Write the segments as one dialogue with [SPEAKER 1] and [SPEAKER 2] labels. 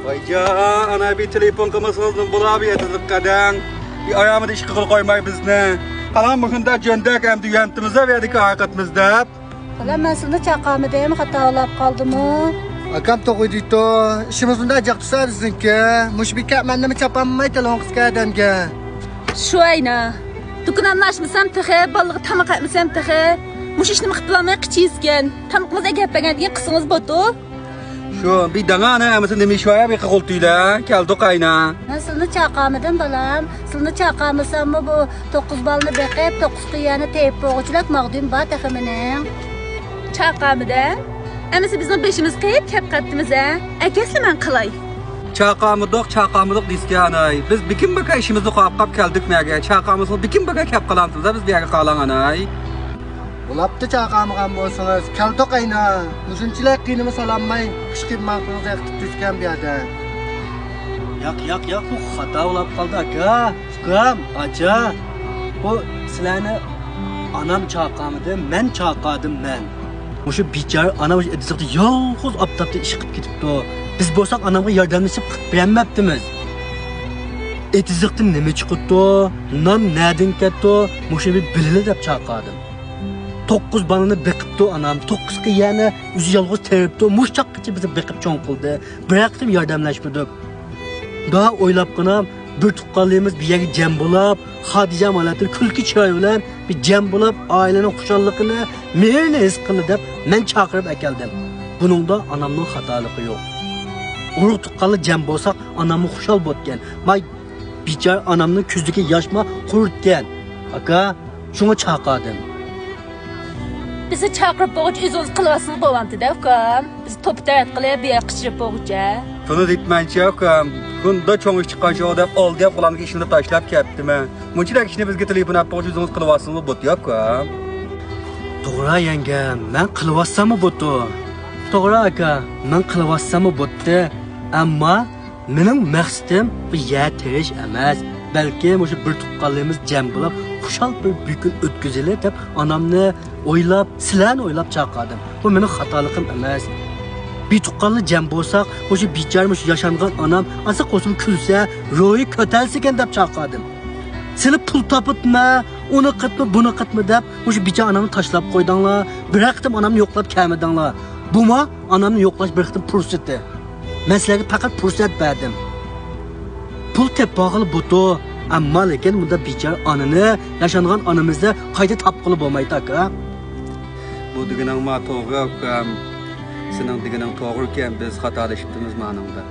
[SPEAKER 1] Vayca, ana bir telefon kılmasınız bula bir yetizlik kadın. Bir ayağımı da iş kıkıl koymay bizne. Kalan bugünde cöndek hem düyentimize verdik hakikatimizde.
[SPEAKER 2] Kalan ben sana çakamı deyim hata olap kaldı mı?
[SPEAKER 3] Akam to'g'ri to ishimiz bunday jaqtisa bizniki. Mush bekak meni chapamay telefon qisqadamga.
[SPEAKER 4] Shu ayna. Dukun anlaşmasam tıxı, balığı tamak etmesem tıxı. Mush ishni qilolmay qichiyizgan. Tamaqmizga gapirgan degan qisqingiz bo'tu.
[SPEAKER 1] Şu bir dana ne misin demiş var bir kıkıltıyla keldik ayna.
[SPEAKER 2] Ben sana çakamıdım balam. Sana çakamısam mı bu 9 balını bekip 9 kıyağını teyip boğuçulak mağduyum bat akımının.
[SPEAKER 4] Çaqamida. Emisi bizim beşimiz kayıp kep qattimiz ha. Akasli men qilay.
[SPEAKER 1] Çaqamıdık diski anay. Biz bikin baka işimizni qo'yib keldik mega. Çaqamızı bikin baka kep qalamsız biz bu yerga qalan anay.
[SPEAKER 3] Bulapti chaqamgan bo'lsangiz, kaltoq ayna. Mushunchilar qiynimi solanmay, qishqib maqtingizni yiqitib tushgan bu yerda.
[SPEAKER 5] Yo'q, bu xato bo'lib qoldi aka. Ukam, acha. Bu sizlarni anam chaqamidi, men chaqadim men. O'sha bichar anam idiziqda yolg'iz optapda ish qilib ketibdi. Biz bo'lsak anamga yordamlashib qilib bermabdimiz. Idiziqdan nima chiqibdi? Non nadin ketdi? O'sha bir bilili deb chaqadim. 9 balını bekipti anam, 9 kıyağını yüzü yalğız teripti, muşçaqqicha bizi bekip çoğun qildi. Bıraktım yardımlaşmadık. Daha oylap qınam, bir tuqqanlığımız bir yere cem bulab, Hadice malatır külki çıray bilen bir cem bulab, ailenin xuşallıqını, merini his qildi deb men chaqirib akeldim. Bunun da anamның xatalığı yok. Uruq tuqqanlı cem bolsaq, anamı xuşal botgan. May bichar anamның ko'zdagi yoshma quritgan. Aka, şunu chaqadim.
[SPEAKER 4] Bizi chaqirib boğuch o'zingiz qilyapsiz bo'lamdi-da, ukam. Biz to'p dard qilib bir qishirib boğucha.
[SPEAKER 1] Şunu deytmanchi ukam. Bunda çoğun iş çıqqan şu deb oldi deb qo'langi ishini tashlab ketdimi? Munchalik ishni bizga telefon qilib boğuch o'zingiz qilyapsizmi bo'ti ukam?
[SPEAKER 5] To'g'ri yangam, men qilyapsammi bo'ti? To'g'ri aka, men qilyapsammi bo'ti? Ammo mening maqsadim bu yer terish emas. Belki o'sha bir tuqqanligimiz jam bo'lib, xushal bir kun o'tkazili deb onamni o'ylab, sizlarni o'ylab chaqirdim. Bu mening xatoligim emas. Bir tuqqanli jam bo'lsak, o'sha bicharmish yashangan onam asa qo'shim kulsa, ro'yi ko'talsa ekan deb chaqirdim. Seni pul topibmi, uni qitmi, buni qitmi deb o'sha bichar onamni tashlab qo'ydinglar. Bir vaqtim onamni yo'qlab kelmadinglar. Buma onamni yo'qlash bir vaqtim fursati. Men sizlarga faqat fursat berdim. Pul tepog'ili butu, ammo lekin bunda bichar onani, yashangan onamizni qayta topqili bo'lmaydi aka.
[SPEAKER 1] Bu deganing ma to'g'ri ukam. Sening deganing to'g'ri ekan, biz xatolashibmiz ma'noda.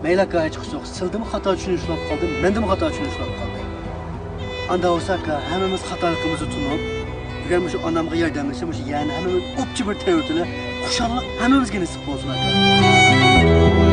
[SPEAKER 5] Mayli aka, hech qisiq, sildimi xato tushunishib qoldim, mendimi xato tushunishib qoldim. Anda bo'lsa aka, hammamiz xatoligimizni tunib, agar shu onamga yordamlashib, shu yana hammamiz o'pchi bir tayyortili, xushallik hammamizga nasib bo'lsin aka.